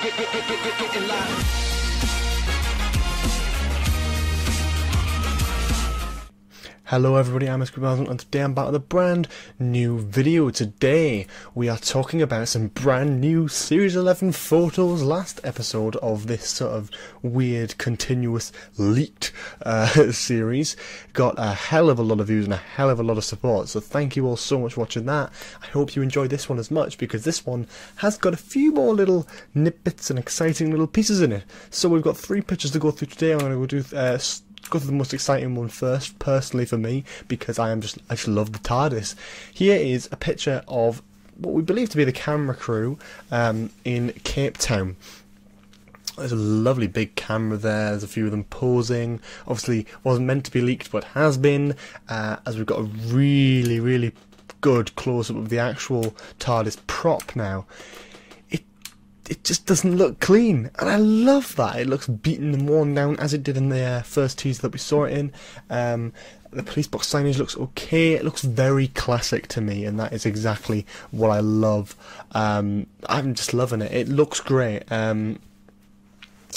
Getting live. Hello everybody, I'm Mr. and today I'm back with a brand new video. Today we are talking about some brand new Series 11 photos. Last episode of this sort of weird, continuous, leaked series got a hell of a lot of views and a hell of a lot of support, so thank you all so much for watching that. I hope you enjoyed this one as much, because this one has got a few more little nippets and exciting little pieces in it. So we've got 3 pictures to go through today. I'm going to go through the most exciting one first, personally for me, because I just love the Tardis. Here is a picture of what we believe to be the camera crew in Cape Town. There's a lovely big camera there, there's a few of them posing. Obviously wasn't meant to be leaked, but has been, as we've got a really good close-up of the actual Tardis prop now. It just doesn't look clean, and I love that. It looks beaten and worn down, as it did in the first teaser that we saw it in. The police box signage looks okay. It looks very classic to me, and that is exactly what I love. I'm just loving it. It looks great.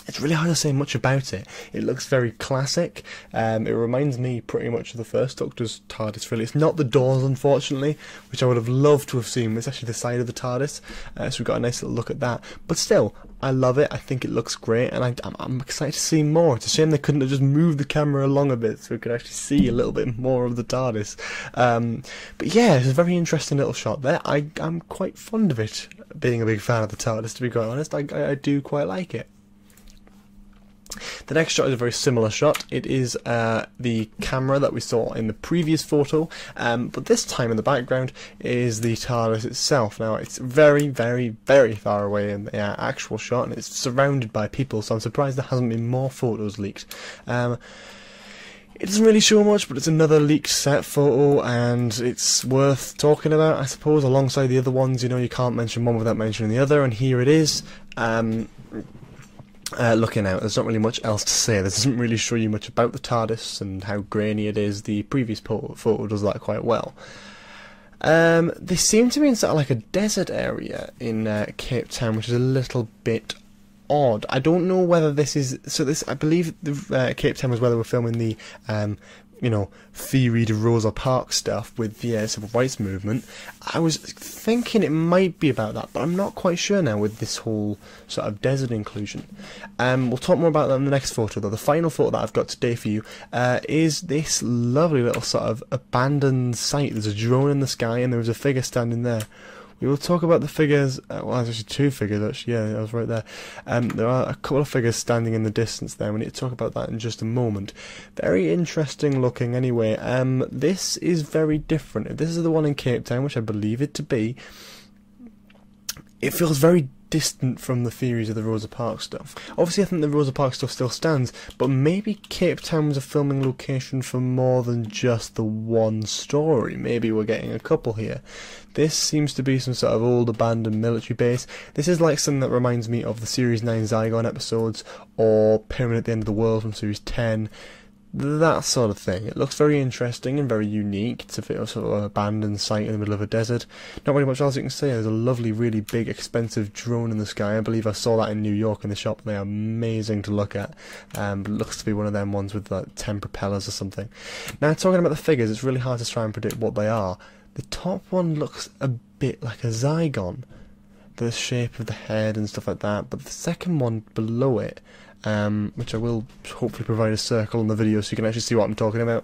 It's really hard to say much about it. It looks very classic. It reminds me pretty much of the first Doctor's TARDIS, really. It's not the doors, unfortunately, which I would have loved to have seen. It's actually the side of the TARDIS, so we've got a nice little look at that. But still, I love it. I think it looks great, and I'm excited to see more. It's a shame they couldn't have just moved the camera along a bit so we could actually see a little bit more of the TARDIS. But yeah, it's a very interesting little shot there. I'm quite fond of it, being a big fan of the TARDIS, to be quite honest. I do quite like it. The next shot is a very similar shot. It is the camera that we saw in the previous photo, but this time in the background is the TARDIS itself. Now, it's very far away in the actual shot, and it's surrounded by people, so I'm surprised there hasn't been more photos leaked. It doesn't really show much, but it's another leaked set photo, and it's worth talking about, I suppose, alongside the other ones. You know, you can't mention one without mentioning the other, and here it is. Looking out, there's not really much else to say. This doesn't really show you much about the TARDIS and how grainy it is. The previous photo does that quite well. They seem to be in sort of like a desert area in Cape Town, which is a little bit odd. I don't know whether this is... So this, I believe the Cape Town was where they were filming the... you know, theory to Rosa Parks stuff with the civil rights movement. I was thinking it might be about that, but I'm not quite sure now with this whole sort of desert inclusion. We'll talk more about that in the next photo, though. The final photo that I've got today for you is this lovely little sort of abandoned site. There's a drone in the sky, and there was a figure standing there. We will talk about the figures. Well, there's actually 2 figures, actually. Yeah, I was right there. There are a couple of figures standing in the distance there. We need to talk about that in just a moment. Very interesting looking, anyway. This is very different. If this is the one in Cape Town, which I believe it to be, it feels very distant from the theories of the Rosa Parks stuff. Obviously, I think the Rosa Parks stuff still stands, but maybe Cape Town was a filming location for more than just the one story. Maybe we're getting a couple here. This seems to be some sort of old abandoned military base. This is like something that reminds me of the Series 9 Zygon episodes, or Pyramid at the End of the World from Series 10. That sort of thing. It looks very interesting and very unique. It's a sort of an abandoned site in the middle of a desert. Not really much else you can say. There's a lovely, really big, expensive drone in the sky. I believe I saw that in New York in the shop. They are amazing to look at. But it looks to be one of them ones with like 10 propellers or something. Now, talking about the figures, it's really hard to try and predict what they are. The top one looks a bit like a Zygon, the shape of the head and stuff like that. But the second one below it, which I will hopefully provide a circle in the video so you can actually see what I'm talking about,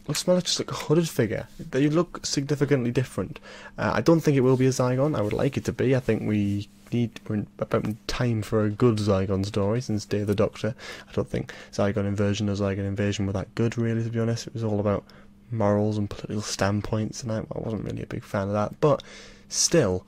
looks more like just like a hooded figure. They look significantly different. I don't think it will be a Zygon. I would like it to be. I think we're about in time for a good Zygon story since Day of the Doctor. I don't think Zygon Inversion or Zygon Invasion were that good, really, to be honest. It was all about morals and political standpoints, and I wasn't really a big fan of that. But still,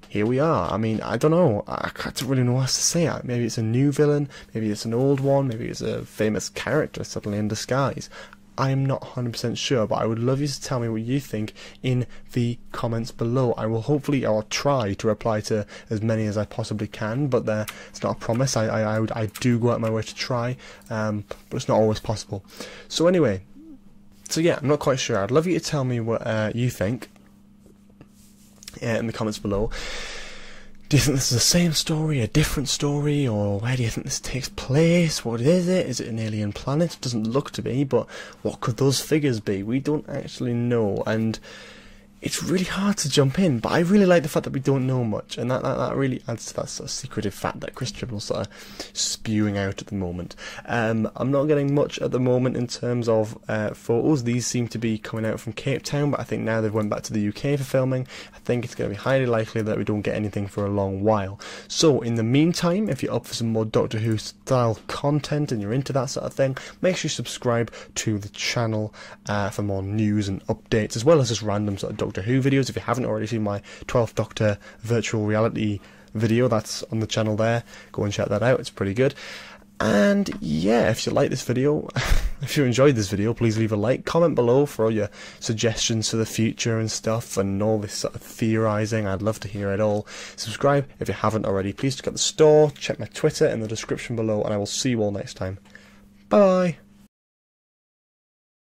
here we are. I mean, I don't know. I don't really know what else to say. Maybe it's a new villain, maybe it's an old one, maybe it's a famous character suddenly in disguise. I am not 100% sure, but I would love you to tell me what you think in the comments below. I'll try to reply to as many as I possibly can, but it's not a promise. I do go out my way to try, but it's not always possible. So anyway, yeah, I'm not quite sure. I'd love you to tell me what you think in the comments below. Do you think this is the same story, a different story, or where do you think this takes place? What is it? Is it an alien planet? It doesn't look to be, but what could those figures be? We don't actually know, and it's really hard to jump in, but I really like the fact that we don't know much, and that really adds to that sort of secretive fact that Chris Tripple's sort of spewing out at the moment. I'm not getting much at the moment in terms of photos. These seem to be coming out from Cape Town, but I think now they've went back to the UK for filming. I think it's going to be highly likely that we don't get anything for a long while. So in the meantime, if you're up for some more Doctor Who style content and you're into that sort of thing, make sure you subscribe to the channel for more news and updates, as well as just random sort of Doctor Who videos. If you haven't already seen my 12th Doctor virtual reality video, that's on the channel there. Go and check that out, it's pretty good. And yeah, if you like this video, if you enjoyed this video, please leave a like, comment below for all your suggestions for the future and stuff, and all this sort of theorising. I'd love to hear it all. Subscribe if you haven't already. Please check out the store, check my Twitter in the description below, and I will see you all next time. Bye bye.